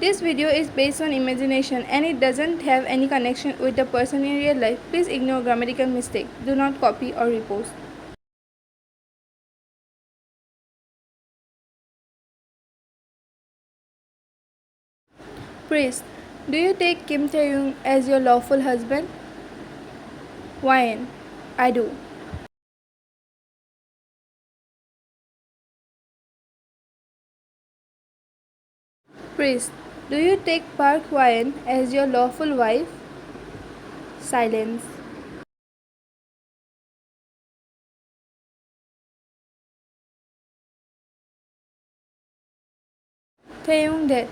This video is based on imagination and it doesn't have any connection with the person in real life. Please ignore grammatical mistake. Do not copy or repost. Priest, do you take Kim Tae-young as your lawful husband? Why? I do. Priest, do you take Park Hwan as your lawful wife? Silence. Taehyung dead.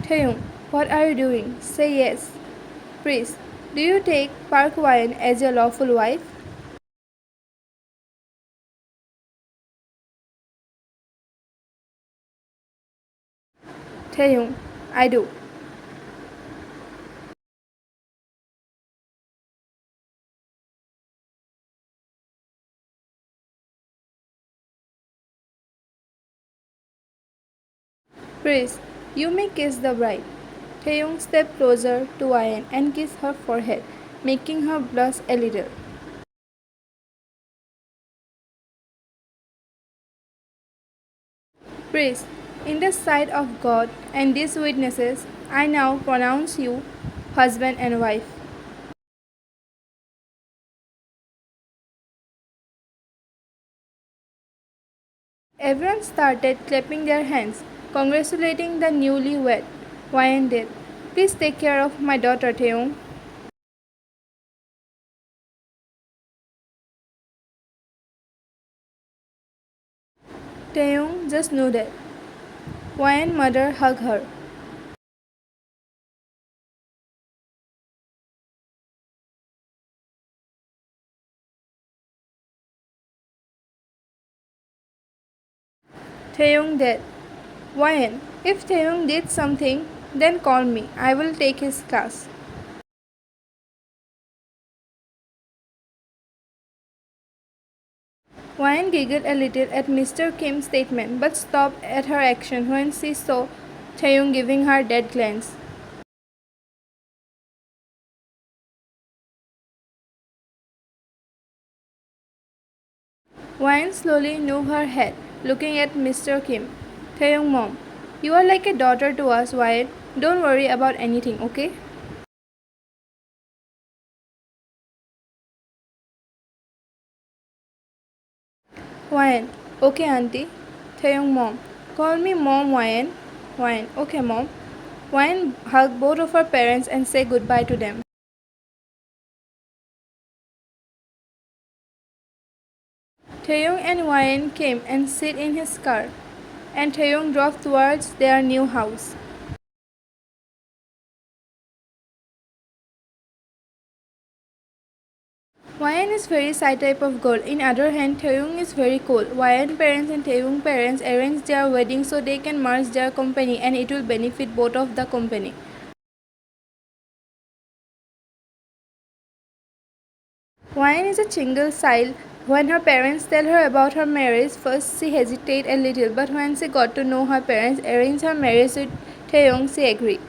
Taehyung, what are you doing? Say yes. Priest, do you take Park Hwan as your lawful wife? Taehyung, I do. Priest, you may kiss the bride. Taehyung stepped closer to Hwan and kissed her forehead, making her blush a little. Priest, in the sight of God and these witnesses, I now pronounce you husband and wife. Everyone started clapping their hands, congratulating the newlywed. Hwan did. Please take care of my daughter, Taehyung. Taehyung just nodded. Hwan's mother hugged her. Taehyung did. Hwan, if Taehyung did something, then call me. I will take his class. Hwan giggled a little at Mr. Kim's statement but stopped at her action when she saw Taehyung giving her that glance. Hwan slowly moved her head, looking at Mr. Kim. Taehyung mom, you are like a daughter to us, Hwan. Don't worry about anything, okay? Hwan, okay auntie. Taehyung mom, call me mom Hwan. Hwan, okay mom. Hwan hugged both of her parents and said goodbye to them. Taehyung and Hwan came and sat in his car, and Taehyung drove towards their new house. Hwan is very shy type of girl. In other hand, Taehyung is very cool. Hwan parents and Taehyung parents arranged their wedding so they can merge their company and it will benefit both of the company. Hwan is a single child. When her parents tell her about her marriage, first she hesitated a little, but when she got to know her parents arranged her marriage with Taehyung, she agreed.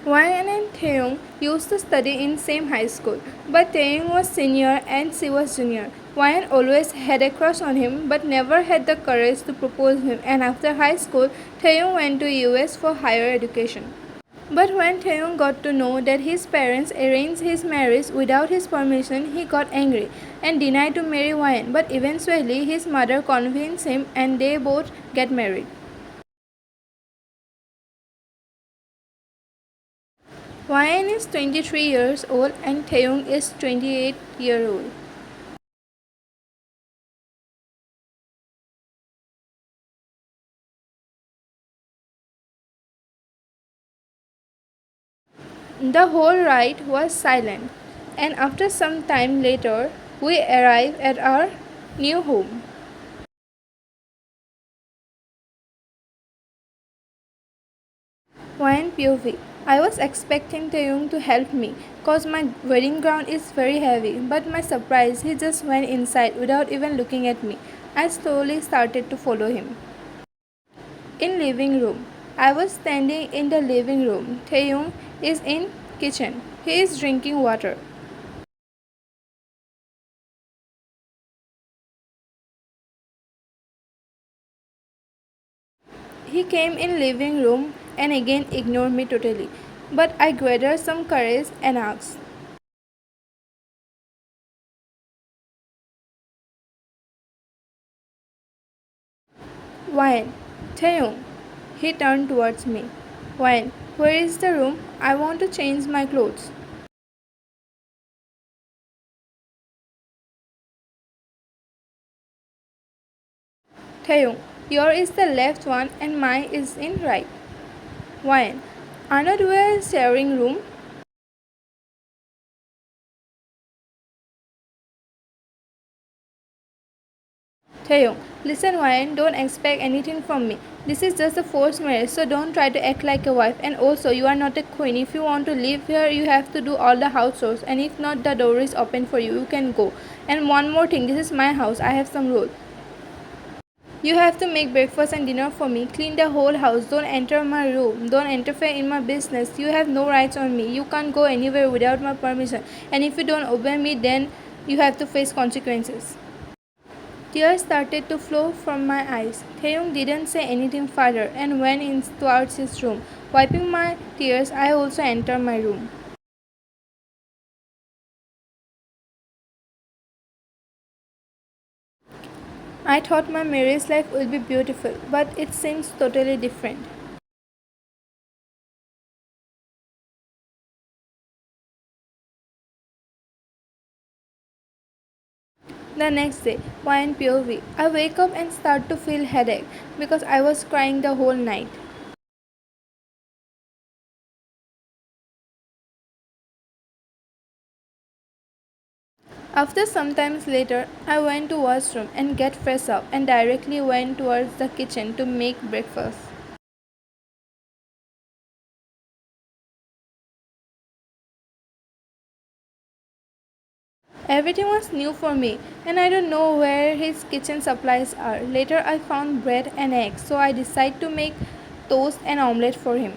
Hwan and Taehyung used to study in same high school, but Taehyung was senior and she was junior. Hwan always had a crush on him, but never had the courage to propose him. And after high school, Taehyung went to US for higher education. But when Taehyung got to know that his parents arranged his marriage without his permission, he got angry and denied to marry Hwan. But eventually, his mother convinced him and they both get married. Hwan is 23 years old and Taehyung is 28-year old. The whole ride was silent, and after some time later, we arrived at our new home. Hwan POV. I was expecting Taehyung to help me cause my wedding gown is very heavy, but my surprise, he just went inside without even looking at me. I slowly started to follow him. In living room. I was standing in the living room. Taehyung is in kitchen. He is drinking water. He came in living room and again ignored me totally. But I gathered some courage and asked, Wine. Taehyung. He turned towards me. Wine. Where is the room? I want to change my clothes. Taehyung. Your is the left one and mine is in right. Wine. Are not we a sharing room? Taeyong, listen Ryan, don't expect anything from me. This is just a forced marriage, so don't try to act like a wife. And also, you are not a queen. If you want to live here, you have to do all the house chores. And if not, the door is open for you. You can go. And one more thing, this is my house. I have some rule. You have to make breakfast and dinner for me. Clean the whole house. Don't enter my room. Don't interfere in my business. You have no rights on me. You can't go anywhere without my permission. And if you don't obey me, then you have to face consequences. Tears started to flow from my eyes. Taeyong didn't say anything further and went in towards his room. Wiping my tears, I also entered my room. I thought my marriage life would be beautiful, but it seems totally different. The next day, YN POV, I wake up and start to feel headache because I was crying the whole night. After some time later, I went to washroom and get fresh up and directly went towards the kitchen to make breakfast. Everything was new for me, and I don't know where his kitchen supplies are. Later, I found bread and eggs, so I decided to make toast and omelette for him.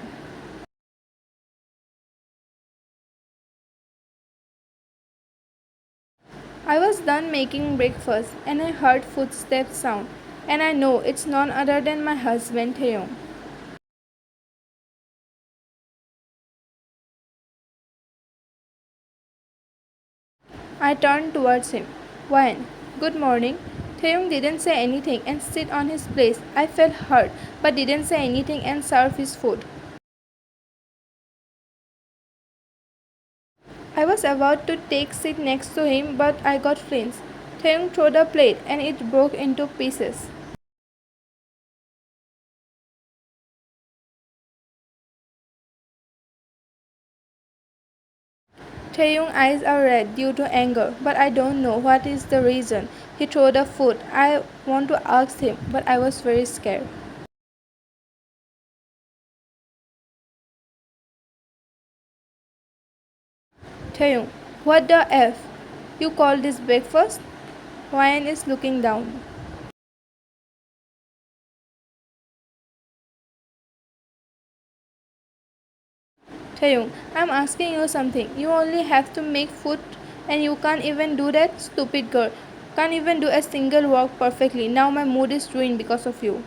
I was done making breakfast, and I heard footsteps sound, and I know it's none other than my husband Taeyong. I turned towards him. Wine. Good morning. Taeyong didn't say anything and sit on his place. I felt hurt, but didn't say anything and served his food. I was about to take seat next to him, but I got flinched. Taeyong threw the plate and it broke into pieces. Taeyong's eyes are red due to anger, but I don't know what is the reason. He threw the food. I want to ask him, but I was very scared. Taeyong, what the F? You call this breakfast? Ryan is looking down. Taeyong, I'm asking you something. You only have to make food and you can't even do that? Stupid girl. Can't even do a single work perfectly. Now my mood is ruined because of you.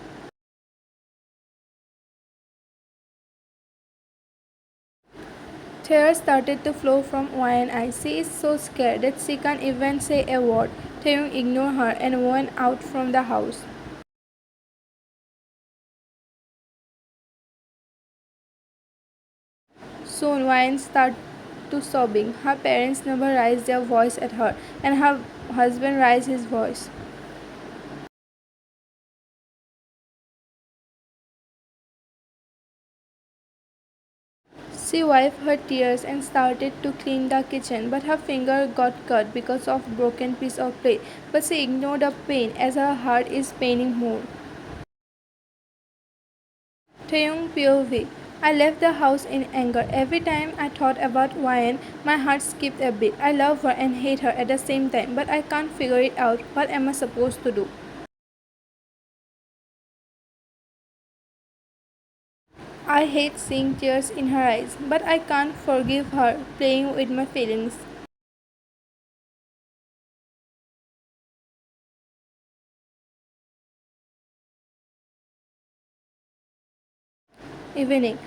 Tears started to flow from Ryan's eyes. She is so scared that she can't even say a word. Taeyong ignored her and went out from the house. Soon Ryan started to sobbing. Her parents never raised their voice at her, and her husband raised his voice. She wiped her tears and started to clean the kitchen, but her finger got cut because of broken piece of plate. But she ignored the pain as her heart is paining more. Taeyong POV. I left the house in anger. Every time I thought about Ryan, my heart skipped a beat. I love her and hate her at the same time, but I can't figure it out. What am I supposed to do? I hate seeing tears in her eyes, but I can't forgive her playing with my feelings. Evening.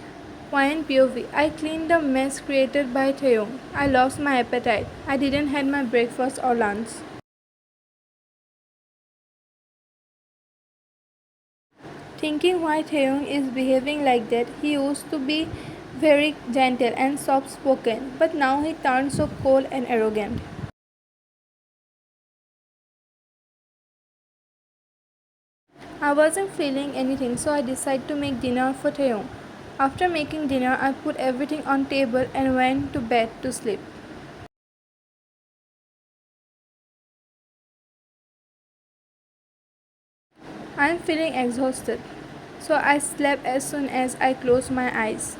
Wine POV. I cleaned the mess created by Taeyong. I lost my appetite. I didn't have my breakfast or lunch. Thinking why Taeyong is behaving like that, he used to be very gentle and soft spoken, but now he turned so cold and arrogant. I wasn't feeling anything, so I decided to make dinner for Taeyong. After making dinner, I put everything on table and went to bed to sleep. I am feeling exhausted, so I slept as soon as I closed my eyes.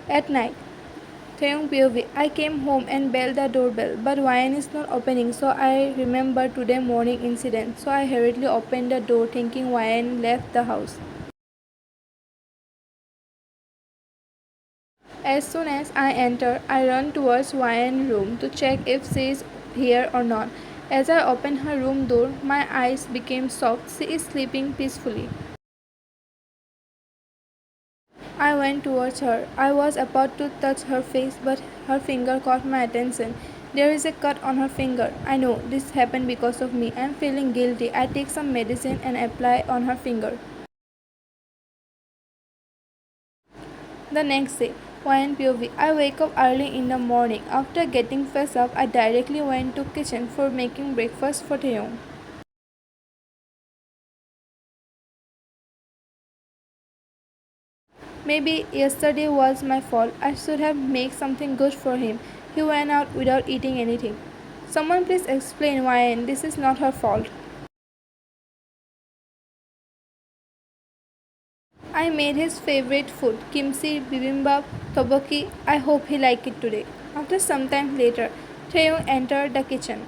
At night, Taeyong POV, I came home and belled the doorbell, but Ryan is not opening, so I remember today morning incident. So I hurriedly opened the door thinking Ryan left the house. As soon as I enter, I run towards Ryan's room to check if she is here or not. As I open her room door, my eyes became soft. She is sleeping peacefully. I went towards her. I was about to touch her face, but her finger caught my attention. There is a cut on her finger. I know this happened because of me. I am feeling guilty. I take some medicine and apply on her finger. The next day, Ryan POV. I wake up early in the morning. After getting fresh up, I directly went to kitchen for making breakfast for Taeyong. Maybe yesterday was my fault. I should have made something good for him. He went out without eating anything. Someone please explain why this is not her fault. I made his favorite food, kimchi, bibimbap, tteokbokki. I hope he liked it today. After some time later, Taeyong entered the kitchen.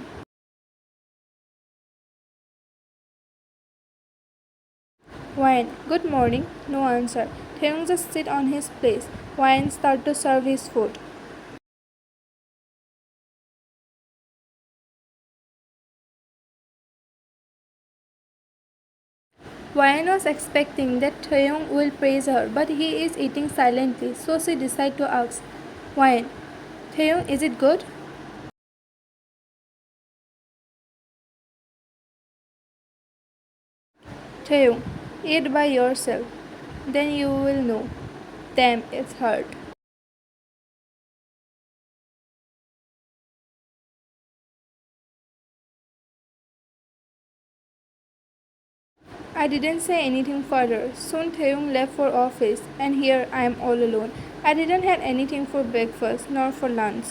Wine, good morning. No answer. Taeyong just sit on his place. Wine start to serve his food. Wine was expecting that Taeyong will praise her, but he is eating silently, so she decided to ask, Wine, Taeyong, is it good? Taeyong, eat by yourself. Then you will know. Damn, it's hurt. I didn't say anything further. Soon Taeyong left for office, and here I am all alone. I didn't have anything for breakfast nor for lunch.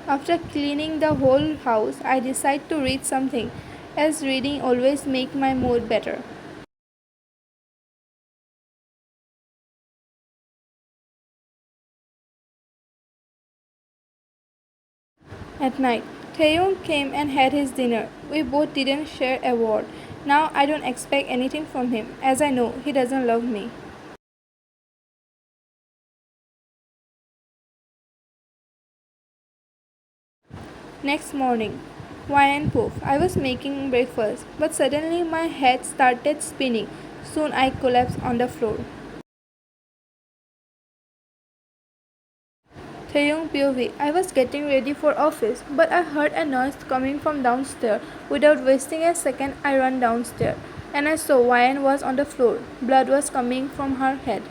After cleaning the whole house, I decided to read something, as reading always makes my mood better. At night, Taeyong came and had his dinner. We both didn't share a word. Now I don't expect anything from him, as I know he doesn't love me. Next morning, why and poof, I was making breakfast, but suddenly my head started spinning. Soon I collapsed on the floor. Taeyong POV. I was getting ready for office, but I heard a noise coming from downstairs. Without wasting a second, I ran downstairs, and I saw Ryan was on the floor. Blood was coming from her head.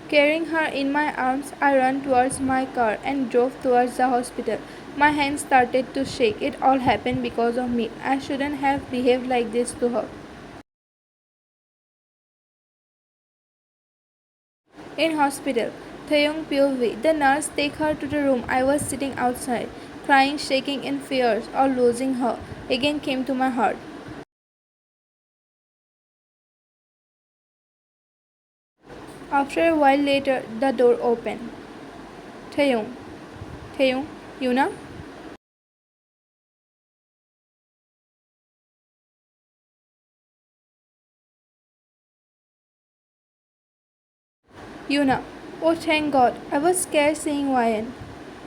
Carrying her in my arms, I ran towards my car and drove towards the hospital. My hands started to shake. It all happened because of me. I shouldn't have behaved like this to her. In hospital, Taeyong POV. The nurse take her to the room. I was sitting outside, crying, shaking in fears, or losing her. Again came to my heart. After a while later, the door opened. Taeyong, Taeyong, Yuna? Yuna. Oh, thank God. I was scared seeing Ryan.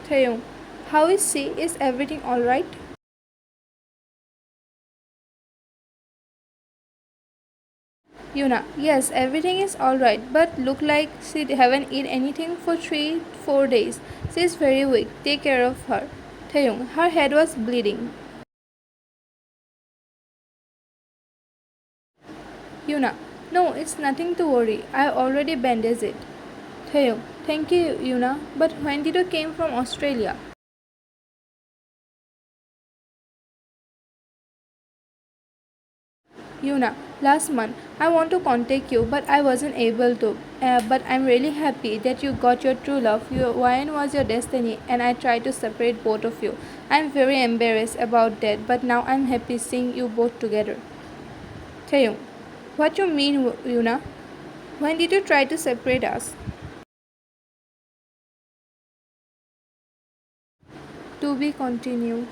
Taeyong. How is she? Is everything alright? Yuna. Yes, everything is alright, but look like she haven't eaten anything for 3-4 days. She is very weak. Take care of her. Taeyong. Her head was bleeding. Yuna. No, it's nothing to worry. I already bandaged it. Taeyong. Thank you, Yuna. But when did you came from Australia? Yuna, last month I want to contact you, but I wasn't able to. But I'm really happy that you got your true love. Your wine was your destiny, and I tried to separate both of you. I'm very embarrassed about that, but now I'm happy seeing you both together. Taeyong, what you mean, Yuna? When did you try to separate us? To be continued.